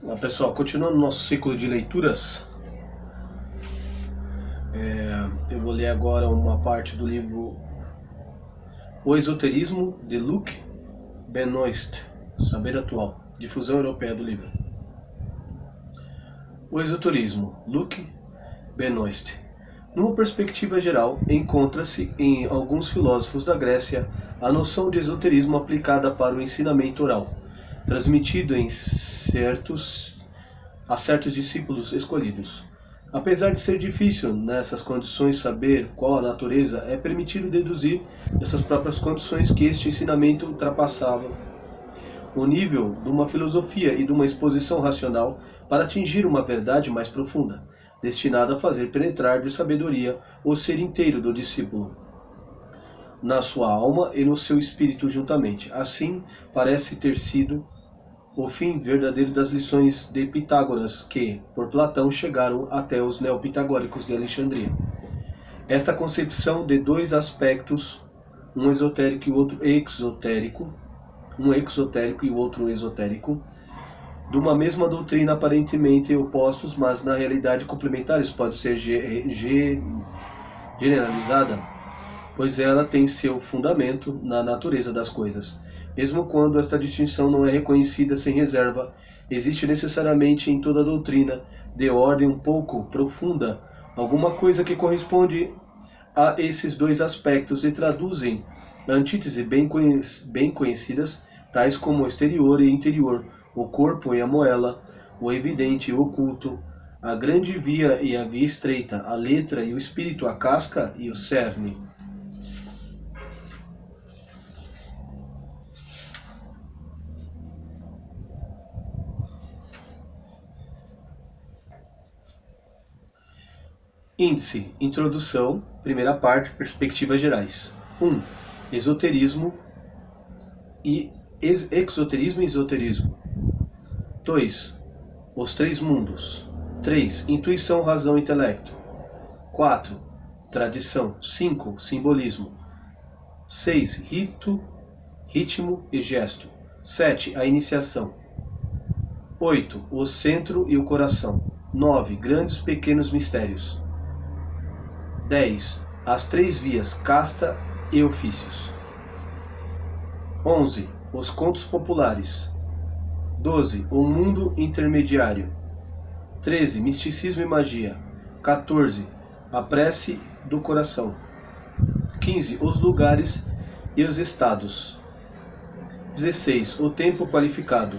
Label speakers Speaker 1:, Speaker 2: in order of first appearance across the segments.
Speaker 1: Olá pessoal, continuando nosso ciclo de leituras, eu vou ler agora uma parte do livro O Esoterismo, de Luc Benoist, Saber Atual, difusão europeia do livro. O Esoterismo, Luc Benoist. Numa perspectiva geral, encontra-se em alguns filósofos da Grécia a noção de esoterismo aplicada para o ensinamento oral, transmitido a certos discípulos escolhidos. Apesar de ser difícil nessas condições saber qual a natureza, é permitido deduzir dessas próprias condições que este ensinamento ultrapassava o nível de uma filosofia e de uma exposição racional para atingir uma verdade mais profunda, destinada a fazer penetrar de sabedoria o ser inteiro do discípulo, na sua alma e no seu espírito juntamente. Assim, parece ter sido o fim verdadeiro das lições de Pitágoras que, por Platão, chegaram até os neopitagóricos de Alexandria. Esta concepção de dois aspectos, um esotérico e outro exotérico, um exotérico e o outro esotérico, de uma mesma doutrina aparentemente opostos, mas na realidade complementares, pode ser generalizada, pois ela tem seu fundamento na natureza das coisas. Mesmo quando esta distinção não é reconhecida sem reserva, existe necessariamente em toda doutrina de ordem um pouco profunda alguma coisa que corresponde a esses dois aspectos e traduzem antíteses bem conhecidas, tais como o exterior e interior, o corpo e a moela, o evidente e o oculto, a grande via e a via estreita, a letra e o espírito, a casca e o cerne. Índice, introdução, primeira parte, perspectivas gerais. 1. Esoterismo e exoterismo e esoterismo. 2. Os três mundos. 3. Intuição, razão e intelecto. 4. Tradição. 5. Simbolismo. 6. Ritmo e gesto. 7. A iniciação. 8. O centro e o coração. 9. Grandes e pequenos mistérios. 10. As três vias, casta e ofícios. 11. Os contos populares. 12. O mundo intermediário. 13. Misticismo e magia. 14. A prece do coração. 15. Os lugares e os estados. 16. O tempo qualificado.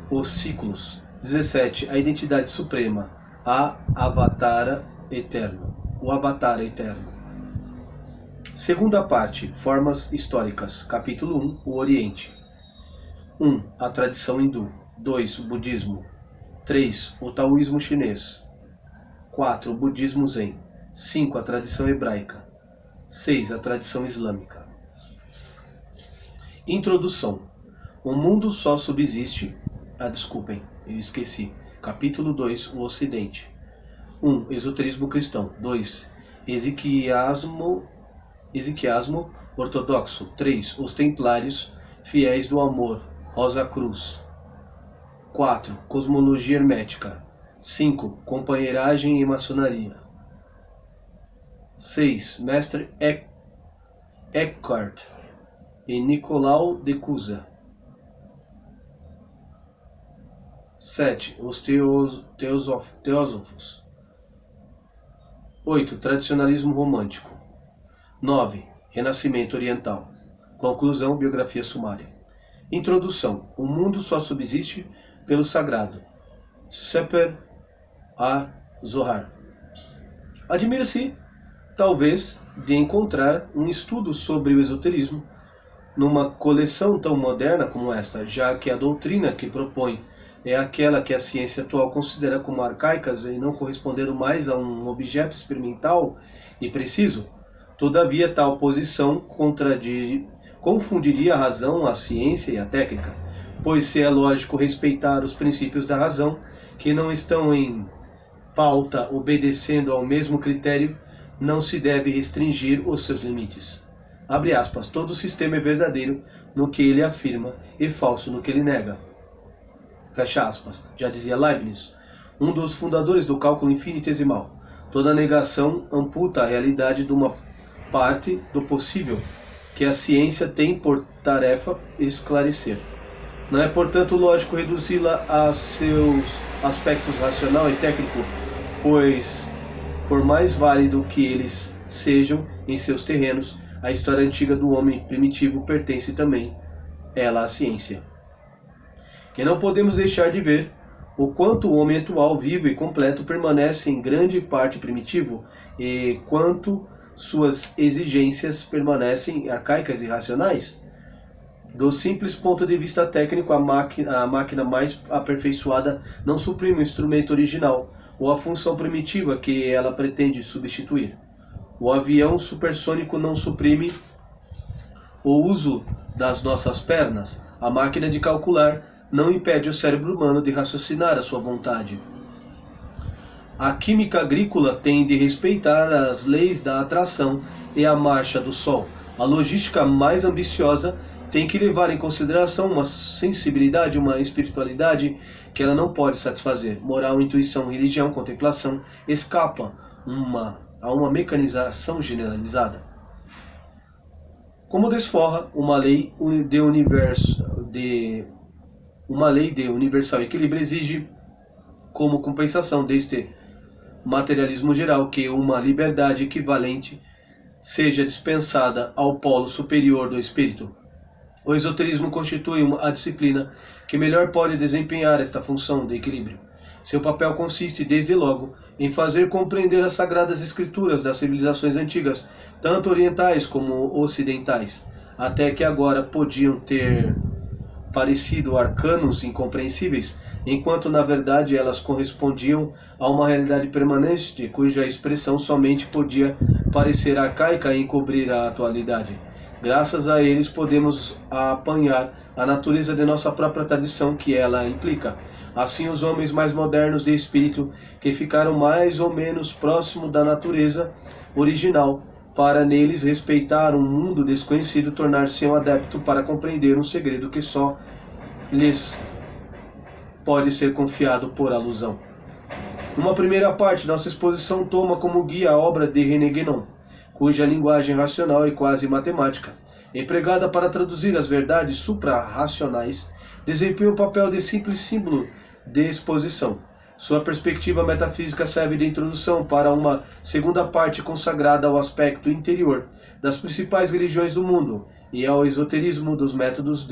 Speaker 1: Os ciclos. 17. A identidade suprema. O avatar eterno. Segunda parte. Formas históricas. Capítulo 1. O Oriente. 1. A tradição hindu. 2. O budismo. 3. O taoísmo chinês. 4. O budismo zen. 5. A tradição hebraica. 6. A tradição islâmica. Introdução. O mundo só subsiste... desculpem, eu esqueci. Capítulo 2. O Ocidente. 1. Esoterismo cristão. 2. Ezequiasmo ortodoxo. 3. Os templários fiéis do amor. Rosa Cruz. 4. Cosmologia hermética. 5. Companheiragem e maçonaria. 6. Mestre Eckhart e Nicolau de Cusa. 7. Os teósofos. 8. Tradicionalismo romântico. 9. Renascimento oriental. Conclusão, biografia sumária. Introdução. O mundo só subsiste pelo sagrado. Sefer ha-Zohar. Admira-se, talvez, de encontrar um estudo sobre o esoterismo numa coleção tão moderna como esta, já que a doutrina que propõe é aquela que a ciência atual considera como arcaicas e não correspondendo mais a um objeto experimental e preciso. Todavia, tal posição confundiria a razão, a ciência e a técnica, pois se é lógico respeitar os princípios da razão, que não estão em pauta obedecendo ao mesmo critério, não se deve restringir os seus limites. Abre aspas, todo sistema é verdadeiro no que ele afirma e falso no que ele nega. Fecha aspas. Já dizia Leibniz, um dos fundadores do cálculo infinitesimal. Toda negação amputa a realidade de uma parte do possível que a ciência tem por tarefa esclarecer. Não é, portanto, lógico reduzi-la a seus aspectos racional e técnico, pois, por mais válido que eles sejam em seus terrenos, a história antiga do homem primitivo pertence também, ela, à ciência. E não podemos deixar de ver o quanto o homem atual, vivo e completo, permanece em grande parte primitivo e quanto suas exigências permanecem arcaicas e irracionais. Do simples ponto de vista técnico, a máquina mais aperfeiçoada não suprime o instrumento original ou a função primitiva que ela pretende substituir. O avião supersônico não suprime o uso das nossas pernas. A máquina de calcular não impede o cérebro humano de raciocinar à sua vontade. A química agrícola tem de respeitar as leis da atração e a marcha do Sol. A logística mais ambiciosa tem que levar em consideração uma sensibilidade, uma espiritualidade que ela não pode satisfazer. Moral, intuição, religião, contemplação escapam a uma mecanização generalizada. Como desforra uma lei de universal equilíbrio exige como compensação deste materialismo geral que uma liberdade equivalente seja dispensada ao polo superior do espírito. O esoterismo constitui a disciplina que melhor pode desempenhar esta função de equilíbrio. Seu papel consiste, desde logo, em fazer compreender as sagradas escrituras das civilizações antigas, tanto orientais como ocidentais, até que agora podiam ter parecido arcanos incompreensíveis, enquanto na verdade elas correspondiam a uma realidade permanente, cuja expressão somente podia parecer arcaica e encobrir a atualidade. Graças a eles podemos apanhar a natureza de nossa própria tradição que ela implica. Assim, os homens mais modernos de espírito, que ficaram mais ou menos próximo da natureza original, para neles respeitar um mundo desconhecido, tornar-se um adepto para compreender um segredo que só lhes pode ser confiado por alusão. Uma primeira parte, nossa exposição toma como guia a obra de René Guénon, cuja linguagem racional e quase matemática, empregada para traduzir as verdades supra-racionais, desempenha o papel de simples símbolo de exposição. Sua perspectiva metafísica serve de introdução para uma segunda parte consagrada ao aspecto interior das principais religiões do mundo e ao esoterismo dos métodos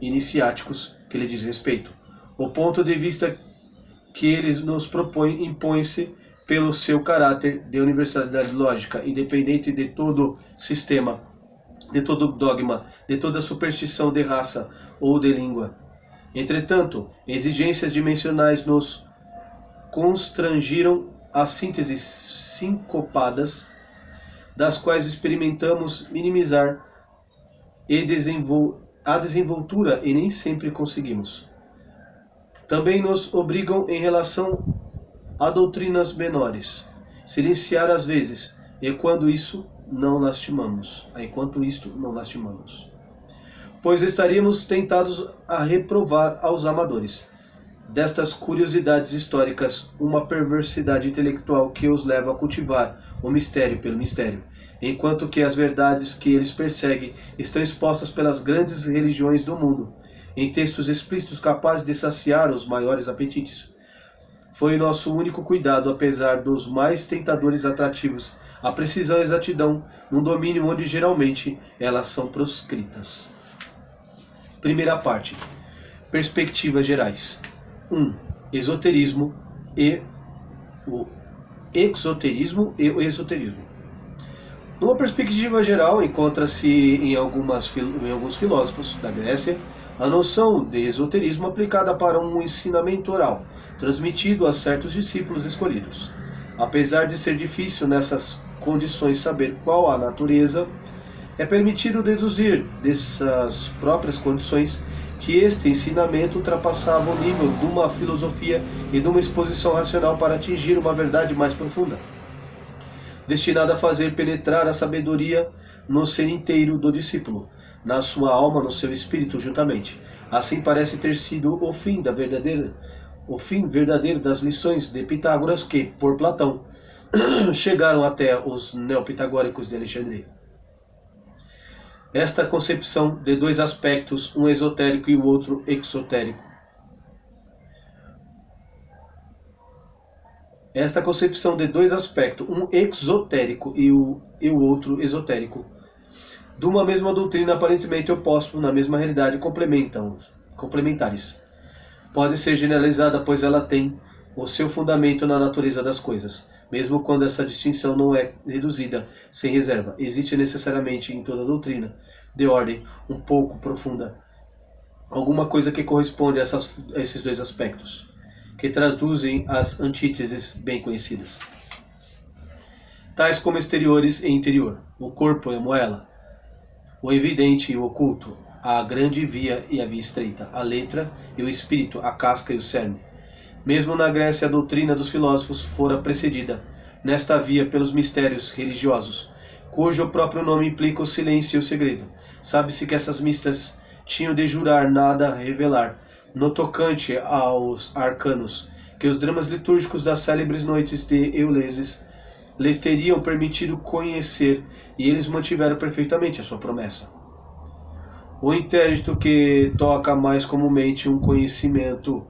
Speaker 1: iniciáticos que lhe diz respeito. O ponto de vista que eles nos propõem impõe-se pelo seu caráter de universalidade lógica, independente de todo sistema, de todo dogma, de toda superstição de raça ou de língua. Entretanto, exigências dimensionais nos constrangiram a sínteses sincopadas, das quais experimentamos minimizar a desenvoltura e nem sempre conseguimos. Também nos obrigam em relação a doutrinas menores, silenciar às vezes, enquanto isto não lastimamos. Pois estaríamos tentados a reprovar aos amadores destas curiosidades históricas uma perversidade intelectual que os leva a cultivar o mistério pelo mistério, enquanto que as verdades que eles perseguem estão expostas pelas grandes religiões do mundo, em textos explícitos capazes de saciar os maiores apetites. Foi nosso único cuidado, apesar dos mais tentadores atrativos, a precisão e a exatidão num domínio onde geralmente elas são proscritas. Primeira parte. Perspectivas gerais. 1. Esoterismo e o exoterismo e o esoterismo. Numa perspectiva geral, encontra-se em alguns filósofos da Grécia a noção de esoterismo aplicada para um ensinamento oral, transmitido a certos discípulos escolhidos. Apesar de ser difícil nessas condições saber qual a natureza, é permitido deduzir dessas próprias condições que este ensinamento ultrapassava o nível de uma filosofia e de uma exposição racional para atingir uma verdade mais profunda, destinada a fazer penetrar a sabedoria no ser inteiro do discípulo, na sua alma, no seu espírito juntamente. Assim parece ter sido o fim verdadeiro das lições de Pitágoras que, por Platão, chegaram até os neopitagóricos de Alexandria. Esta concepção de dois aspectos, um esotérico e o outro exotérico. Esta concepção de dois aspectos, um exotérico e o outro esotérico, de uma mesma doutrina aparentemente opostos na mesma realidade complementares. Pode ser generalizada, pois ela tem o seu fundamento na natureza das coisas, mesmo quando essa distinção não é reduzida sem reserva. Existe necessariamente em toda doutrina de ordem um pouco profunda alguma coisa que corresponde a esses dois aspectos, que traduzem as antíteses bem conhecidas, tais como exteriores e interior, o corpo e a moela, o evidente e o oculto, a grande via e a via estreita, a letra e o espírito, a casca e o cerne. Mesmo na Grécia, a doutrina dos filósofos fora precedida nesta via pelos mistérios religiosos, cujo próprio nome implica o silêncio e o segredo. Sabe-se que essas mistas tinham de jurar nada revelar, no tocante aos arcanos, que os dramas litúrgicos das célebres noites de Euleses lhes teriam permitido conhecer, e eles mantiveram perfeitamente a sua promessa. O interdito, que toca mais comumente um conhecimento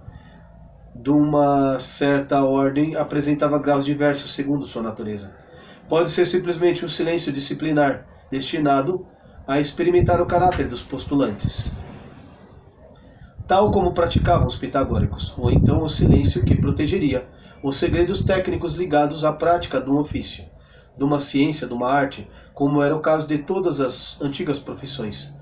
Speaker 1: de uma certa ordem, apresentava graus diversos segundo sua natureza. Pode ser simplesmente um silêncio disciplinar, destinado a experimentar o caráter dos postulantes, tal como praticavam os pitagóricos, ou então o silêncio que protegeria os segredos técnicos ligados à prática de um ofício, de uma ciência, de uma arte, como era o caso de todas as antigas profissões.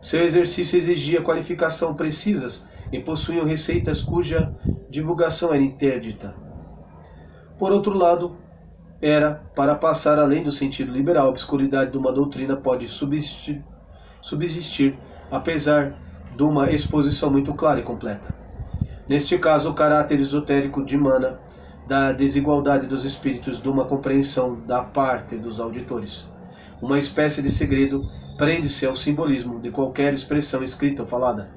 Speaker 1: Seu exercício exigia qualificação precisas e possuíam receitas cuja divulgação era interdita. Por outro lado, era para passar além do sentido liberal, a obscuridade de uma doutrina pode subsistir, apesar de uma exposição muito clara e completa. Neste caso, o caráter esotérico dimana da desigualdade dos espíritos, de uma compreensão da parte dos auditores. Uma espécie de segredo prende-se ao simbolismo de qualquer expressão escrita ou falada.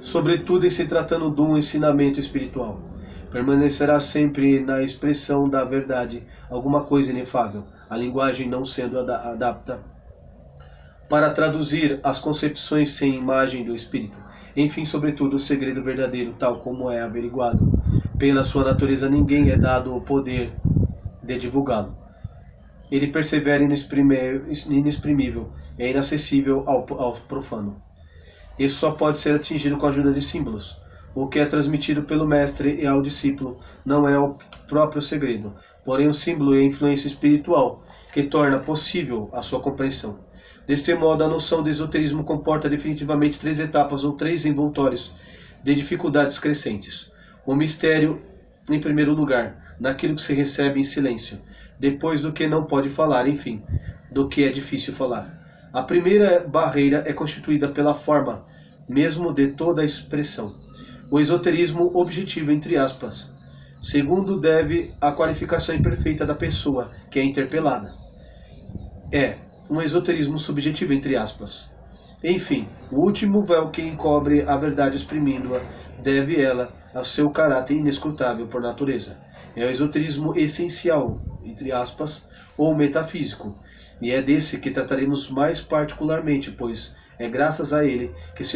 Speaker 1: Sobretudo em se tratando de um ensinamento espiritual, permanecerá sempre na expressão da verdade alguma coisa inefável, a linguagem não sendo adapta para traduzir as concepções sem imagem do espírito. Enfim, sobretudo, o segredo verdadeiro, tal como é averiguado pela sua natureza, ninguém é dado o poder de divulgá-lo. Ele persevera inexprimível, é inacessível ao profano. Isso só pode ser atingido com a ajuda de símbolos. O que é transmitido pelo mestre e ao discípulo não é o próprio segredo, porém o símbolo e a influência espiritual que torna possível a sua compreensão. Deste modo, a noção de esoterismo comporta definitivamente três etapas ou três envoltórios de dificuldades crescentes. O mistério, em primeiro lugar, naquilo que se recebe em silêncio, depois do que não pode falar, enfim, do que é difícil falar. A primeira barreira é constituída pela forma mesmo de toda a expressão, o esoterismo objetivo, entre aspas. Segundo, deve à qualificação imperfeita da pessoa que é interpelada. É um esoterismo subjetivo, entre aspas. Enfim, o último véu que encobre a verdade exprimindo-a, deve ela a seu caráter inescrutável por natureza. É o esoterismo essencial, entre aspas, ou metafísico, e é desse que trataremos mais particularmente, pois é graças a ele que se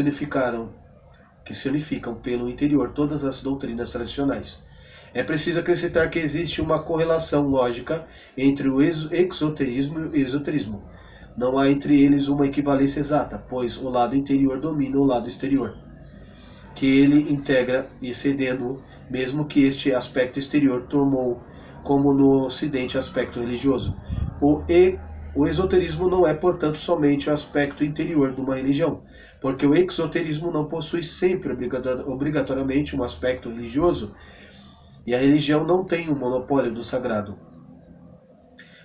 Speaker 1: unificam pelo interior todas as doutrinas tradicionais. É preciso acrescentar que existe uma correlação lógica entre o exoterismo e o esoterismo. Não há entre eles uma equivalência exata, pois o lado interior domina o lado exterior, que ele integra, excedendo-o, mesmo que este aspecto exterior tomou, como no Ocidente, aspecto religioso. O esoterismo não é, portanto, somente o aspecto interior de uma religião, porque o exoterismo não possui sempre obrigatoriamente um aspecto religioso, e a religião não tem um monopólio do sagrado.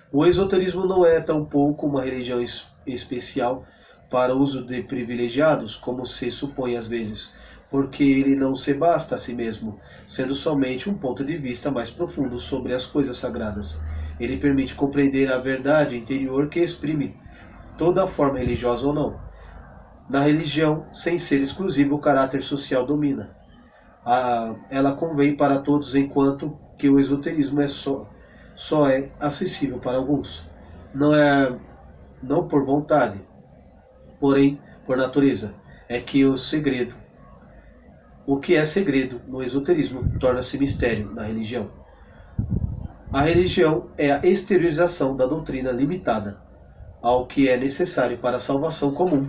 Speaker 1: O esoterismo não é tampouco uma religião especial para uso de privilegiados, como se supõe às vezes, porque ele não se basta a si mesmo, sendo somente um ponto de vista mais profundo sobre as coisas sagradas. Ele permite compreender a verdade interior que exprime toda a forma religiosa ou não. Na religião, sem ser exclusiva, o caráter social domina. Ela convém para todos, enquanto que o esoterismo só é acessível para alguns. Não por vontade, porém por natureza. É que o que é segredo no esoterismo torna-se mistério na religião. A religião é a exteriorização da doutrina limitada ao que é necessário para a salvação comum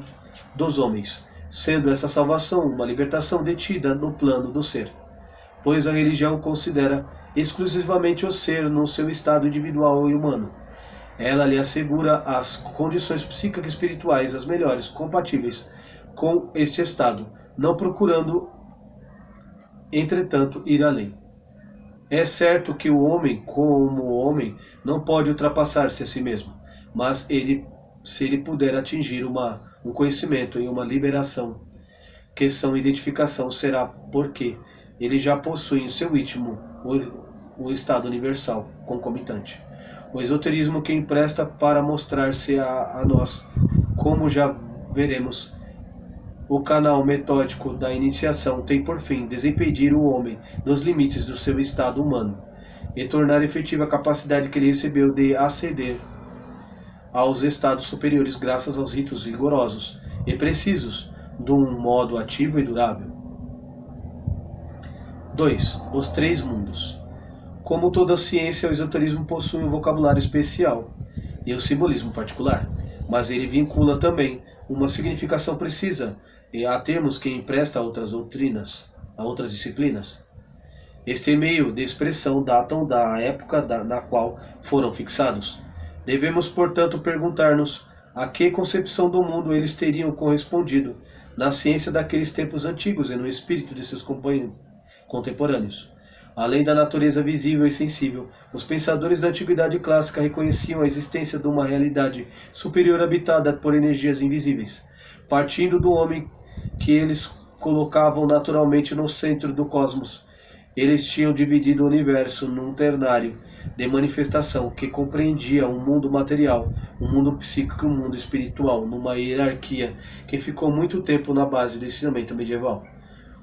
Speaker 1: dos homens, sendo essa salvação uma libertação detida no plano do ser, pois a religião considera exclusivamente o ser no seu estado individual e humano. Ela lhe assegura as condições psíquicas e espirituais as melhores, compatíveis com este estado, não procurando, entretanto, ir além. É certo que o homem, como homem, não pode ultrapassar-se a si mesmo, mas se ele puder atingir um conhecimento e uma liberação, que são identificação, será porque ele já possui em seu íntimo o estado universal concomitante. O esoterismo que empresta para mostrar-se a nós, como já veremos, o canal metódico da iniciação tem por fim desimpedir o homem dos limites do seu estado humano e tornar efetiva a capacidade que ele recebeu de ascender aos estados superiores graças aos ritos rigorosos e precisos de um modo ativo e durável. 2. Os três mundos. Como toda ciência, o esoterismo possui um vocabulário especial e um simbolismo particular, mas ele vincula também uma significação precisa a termos que empresta a outras doutrinas, a outras disciplinas. Este meio de expressão datam da época na qual foram fixados. Devemos, portanto, perguntar-nos a que concepção do mundo eles teriam correspondido na ciência daqueles tempos antigos e no espírito de seus contemporâneos. Além da natureza visível e sensível, os pensadores da antiguidade clássica reconheciam a existência de uma realidade superior habitada por energias invisíveis, partindo do homem que eles colocavam naturalmente no centro do cosmos. Eles tinham dividido o universo num ternário de manifestação que compreendia um mundo material, um mundo psíquico e um mundo espiritual, numa hierarquia que ficou muito tempo na base do ensinamento medieval.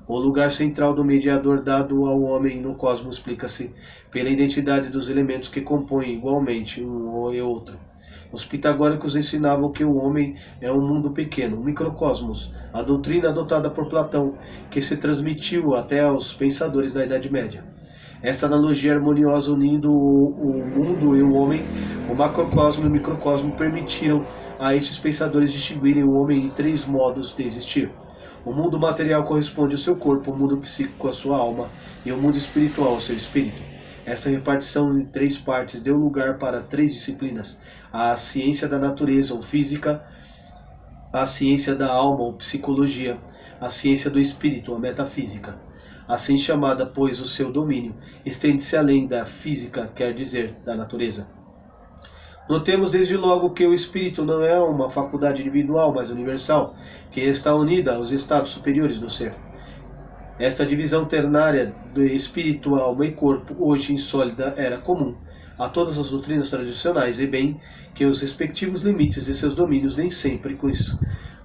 Speaker 1: O lugar central do mediador dado ao homem no cosmos explica-se pela identidade dos elementos que compõem igualmente um e outro. Os pitagóricos ensinavam que o homem é um mundo pequeno, um microcosmos, a doutrina adotada por Platão, que se transmitiu até aos pensadores da Idade Média. Esta analogia harmoniosa unindo o mundo e o homem, o macrocosmo e o microcosmo, permitiram a estes pensadores distinguirem o homem em três modos de existir. O mundo material corresponde ao seu corpo, o mundo psíquico à sua alma e o mundo espiritual ao seu espírito. Essa repartição em três partes deu lugar para três disciplinas: a ciência da natureza, ou física, a ciência da alma, ou psicologia, a ciência do espírito, a metafísica. Assim chamada, pois o seu domínio estende-se além da física, quer dizer, da natureza. Notemos desde logo que o espírito não é uma faculdade individual, mas universal, que está unida aos estados superiores do ser. Esta divisão ternária de espírito, alma e corpo, hoje insólida, era comum a todas as doutrinas tradicionais, e bem que os respectivos limites de seus domínios nem sempre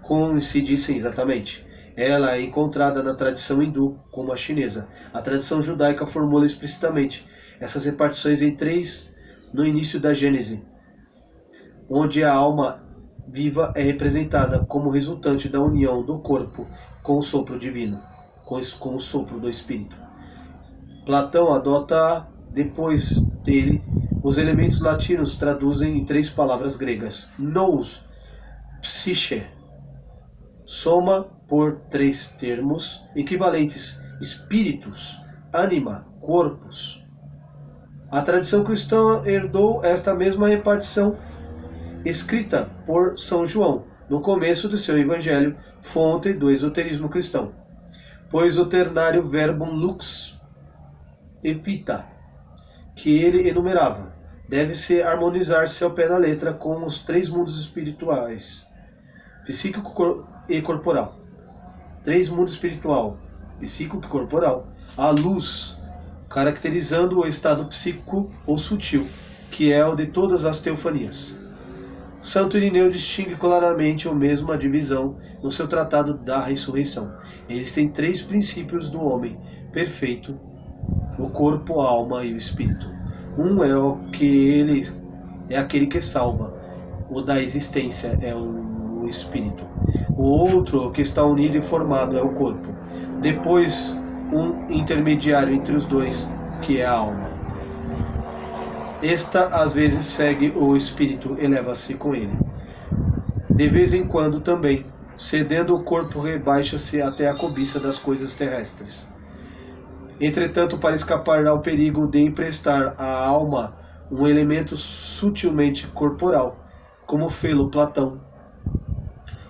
Speaker 1: coincidissem exatamente. Ela é encontrada na tradição hindu, como a chinesa. A tradição judaica formula explicitamente essas repartições em três no início da Gênese, onde a alma viva é representada como resultante da união do corpo com o sopro divino, com o sopro do espírito. Platão adota depois dele. Os elementos latinos traduzem em três palavras gregas: nous, psiche, soma por três termos equivalentes: espíritus, anima, corpus. A tradição cristã herdou esta mesma repartição escrita por São João no começo do seu evangelho, fonte do esoterismo cristão, pois o ternário verbum lux e vita, que ele enumerava, deve-se harmonizar-se ao pé da letra com os três mundos espirituais, psíquico e corporal. Três mundos espiritual, psíquico e corporal. A luz, caracterizando o estado psíquico ou sutil, que é o de todas as teofanias. Santo Irineu distingue claramente a mesma divisão no seu tratado da ressurreição. Existem 3 princípios do homem perfeito: o corpo, a alma e o espírito. Um é aquele que salva, o da existência é o espírito. O outro, o que está unido e formado, é o corpo. Depois, um intermediário entre os dois, que é a alma. Esta às vezes segue o espírito, eleva-se com ele. De vez em quando também, cedendo o corpo, rebaixa-se até a cobiça das coisas terrestres. Entretanto, para escapar ao perigo de emprestar à alma um elemento sutilmente corporal, como fê-lo Platão,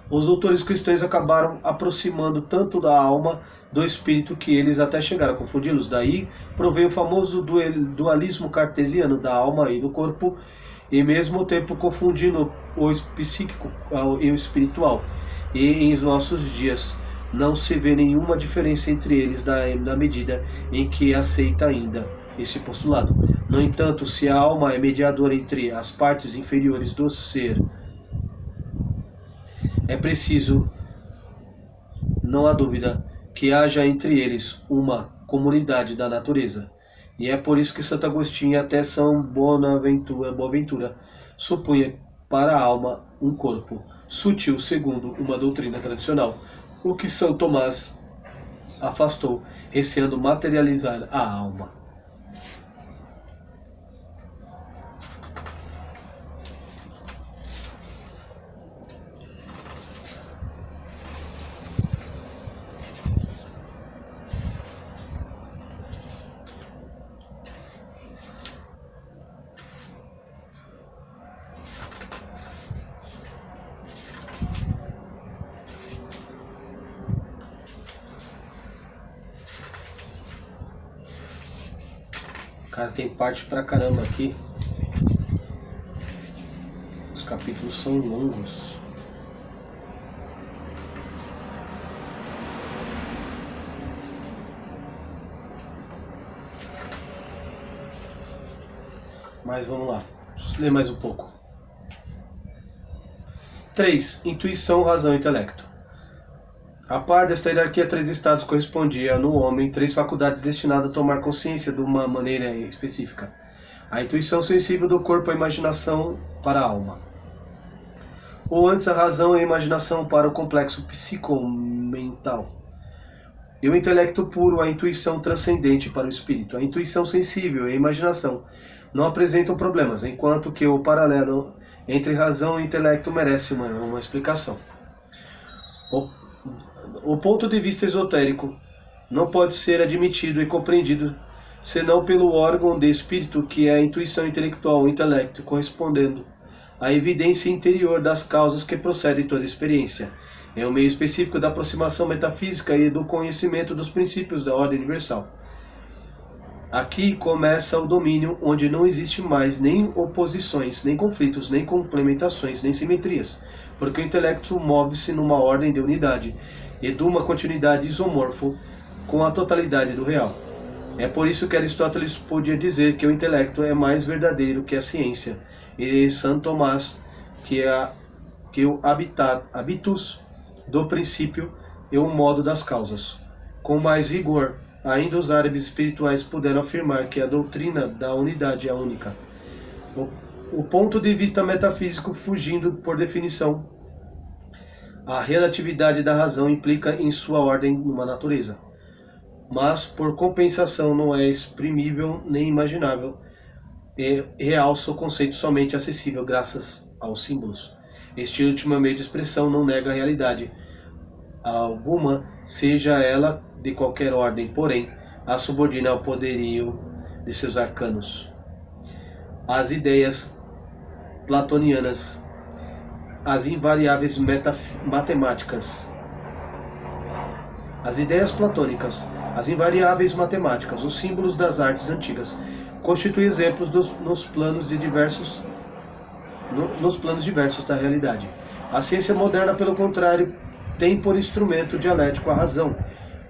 Speaker 1: os doutores cristãos acabaram aproximando tanto da alma do espírito que eles até chegaram a confundi-los. Daí provém o famoso dualismo cartesiano da alma e do corpo, e mesmo tempo confundindo o psíquico e o espiritual. E em nossos dias não se vê nenhuma diferença entre eles na medida em que aceita ainda esse postulado. No entanto, se a alma é mediadora entre as partes inferiores do ser, é preciso, não há dúvida, que haja entre eles uma comunidade da natureza. E é por isso que Santo Agostinho e até São Boaventura supunha para a alma um corpo sutil, segundo uma doutrina tradicional, o que São Tomás afastou, receando materializar a alma. Cara, tem parte pra caramba aqui. Os capítulos são longos. Mas vamos lá. Deixa eu ler mais um pouco. 3. Intuição, razão e intelecto. A par desta hierarquia, 3 estados correspondia no homem 3 faculdades destinadas a tomar consciência de uma maneira específica. A intuição sensível do corpo, a imaginação para a alma. Ou antes, a razão e a imaginação para o complexo psicomental. E o intelecto puro, a intuição transcendente para o espírito. A intuição sensível e a imaginação não apresentam problemas, enquanto que o paralelo entre razão e intelecto merece uma explicação. O ponto de vista esotérico não pode ser admitido e compreendido senão pelo órgão de espírito que é a intuição intelectual, o intelecto, correspondendo à evidência interior das causas que procedem toda experiência. É um meio específico da aproximação metafísica e do conhecimento dos princípios da ordem universal. Aqui começa o domínio onde não existe mais nem oposições, nem conflitos, nem complementações, nem simetrias, porque o intelecto move-se numa ordem de unidade e de uma continuidade isomorfo com a totalidade do real. É por isso que Aristóteles podia dizer que o intelecto é mais verdadeiro que a ciência, e Santo Tomás que o habitus do princípio e o modo das causas. Com mais rigor, ainda os árabes espirituais puderam afirmar que a doutrina da unidade é única. O ponto de vista metafísico, fugindo por definição, a relatividade da razão implica em sua ordem numa natureza, mas por compensação não é exprimível nem imaginável, e realça o conceito somente acessível graças aos símbolos. Este último meio de expressão não nega a realidade alguma, seja ela de qualquer ordem, porém, a subordina ao poderio de seus arcanos. As ideias platonianas, as invariáveis matemáticas. As ideias platônicas, as invariáveis matemáticas, os símbolos das artes antigas, constituem exemplos nos planos diversos da realidade. A ciência moderna, pelo contrário, tem por instrumento dialético a razão,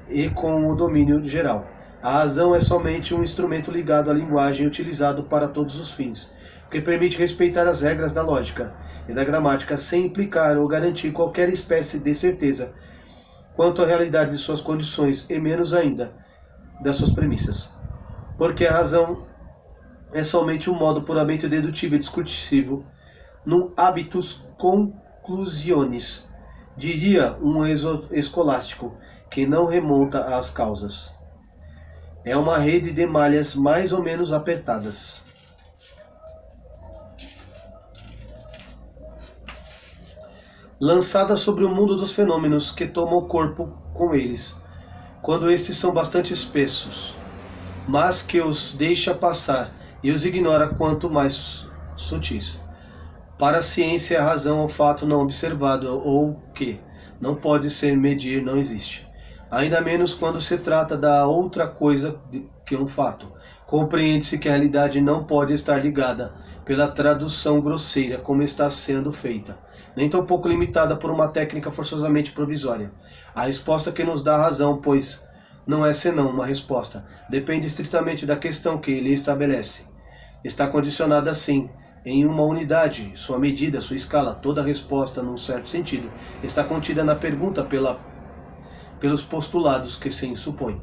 Speaker 1: e com o domínio geral. A razão é somente um instrumento ligado à linguagem utilizado para todos os fins. que permite respeitar as regras da lógica e da gramática sem implicar ou garantir qualquer espécie de certeza quanto à realidade de suas condições e menos ainda das suas premissas. Porque a razão é somente um modo puramente dedutivo e discursivo, num habitus conclusionis, diria um escolástico, que não remonta às causas. É uma rede de malhas mais ou menos apertadas. Lançada sobre o mundo dos fenômenos que tomam o corpo com eles, quando estes são bastante espessos, mas que os deixa passar e os ignora quanto mais sutis. Para a ciência, a razão é um fato não observado ou que não pode ser medir, não existe. Ainda menos quando se trata da outra coisa que um fato. Compreende-se que a realidade não pode estar ligada pela tradução grosseira como está sendo feita, nem tampouco limitada por uma técnica forçosamente provisória. A resposta que nos dá a razão, pois não é senão uma resposta, depende estritamente da questão que ele estabelece. Está condicionada assim, em uma unidade, sua medida, sua escala, toda resposta, num certo sentido, está contida na pergunta pelos postulados que se supõe.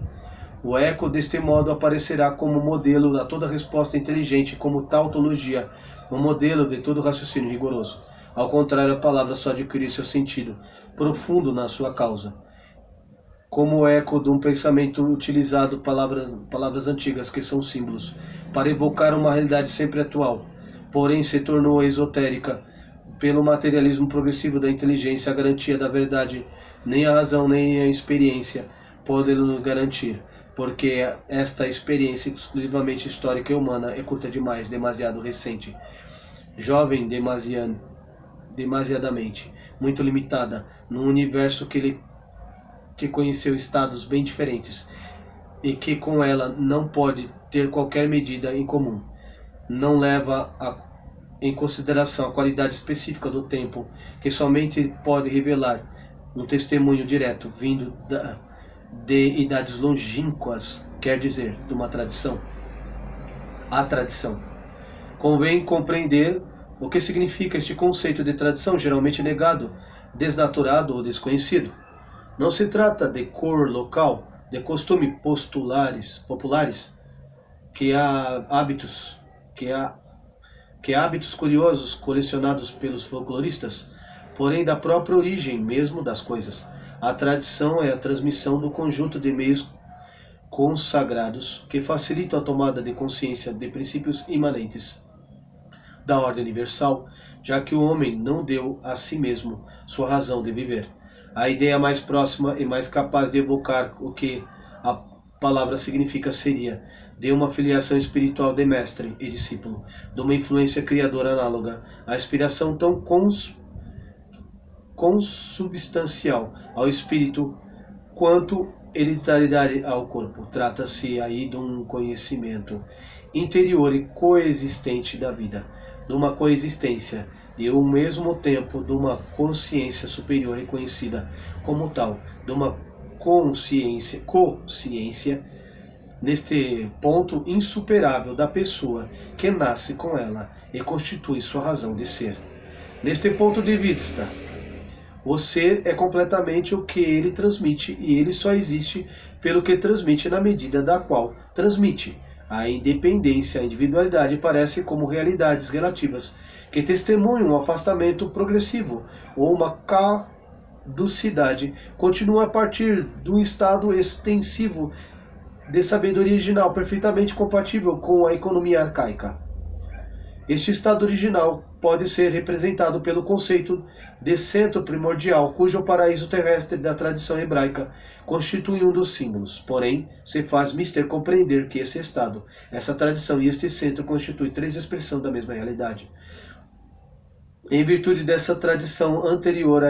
Speaker 1: O eco, deste modo, aparecerá como modelo a toda resposta inteligente, como tautologia, um modelo de todo raciocínio rigoroso. Ao contrário, a palavra só adquire seu sentido profundo na sua causa, como o eco de um pensamento utilizado palavras antigas, que são símbolos, para evocar uma realidade sempre atual, porém se tornou esotérica pelo materialismo progressivo da inteligência. A garantia da verdade, nem a razão nem a experiência podem nos garantir, porque esta experiência exclusivamente histórica e humana é curta demais, demasiado recente, jovem demasiadamente, muito limitada, num universo que conheceu estados bem diferentes e que com ela não pode ter qualquer medida em comum. Não leva em consideração a qualidade específica do tempo, que somente pode revelar um testemunho direto vindo de idades longínquas, quer dizer, de uma tradição. A tradição. Convém compreender o que significa este conceito de tradição, geralmente negado, desnaturado ou desconhecido. Não se trata de cor local, de costumes populares, que há hábitos curiosos colecionados pelos folcloristas, porém da própria origem mesmo das coisas. A tradição é a transmissão do conjunto de meios consagrados que facilitam a tomada de consciência de princípios imanentes da ordem universal, já que o homem não deu a si mesmo sua razão de viver. A ideia mais próxima e mais capaz de evocar o que a palavra significa seria de uma filiação espiritual de mestre e discípulo, de uma influência criadora análoga, a inspiração tão consubstancial ao espírito quanto hereditariedade ao corpo. Trata-se aí de um conhecimento interior e coexistente da vida, de uma coexistência e ao mesmo tempo de uma consciência superior reconhecida como tal, de uma consciência, neste ponto insuperável da pessoa que nasce com ela e constitui sua razão de ser. Neste ponto de vista, o ser é completamente o que ele transmite e ele só existe pelo que transmite na medida da qual transmite. A independência, a individualidade parece como realidades relativas que testemunham um afastamento progressivo ou uma caducidade continua a partir de um estado extensivo de sabedoria original perfeitamente compatível com a economia arcaica. Este estado original pode ser representado pelo conceito de centro primordial, cujo paraíso terrestre da tradição hebraica constitui um dos símbolos. Porém, se faz mister compreender que esse estado, essa tradição e este centro constituem três expressões da mesma realidade. Em virtude dessa tradição anterior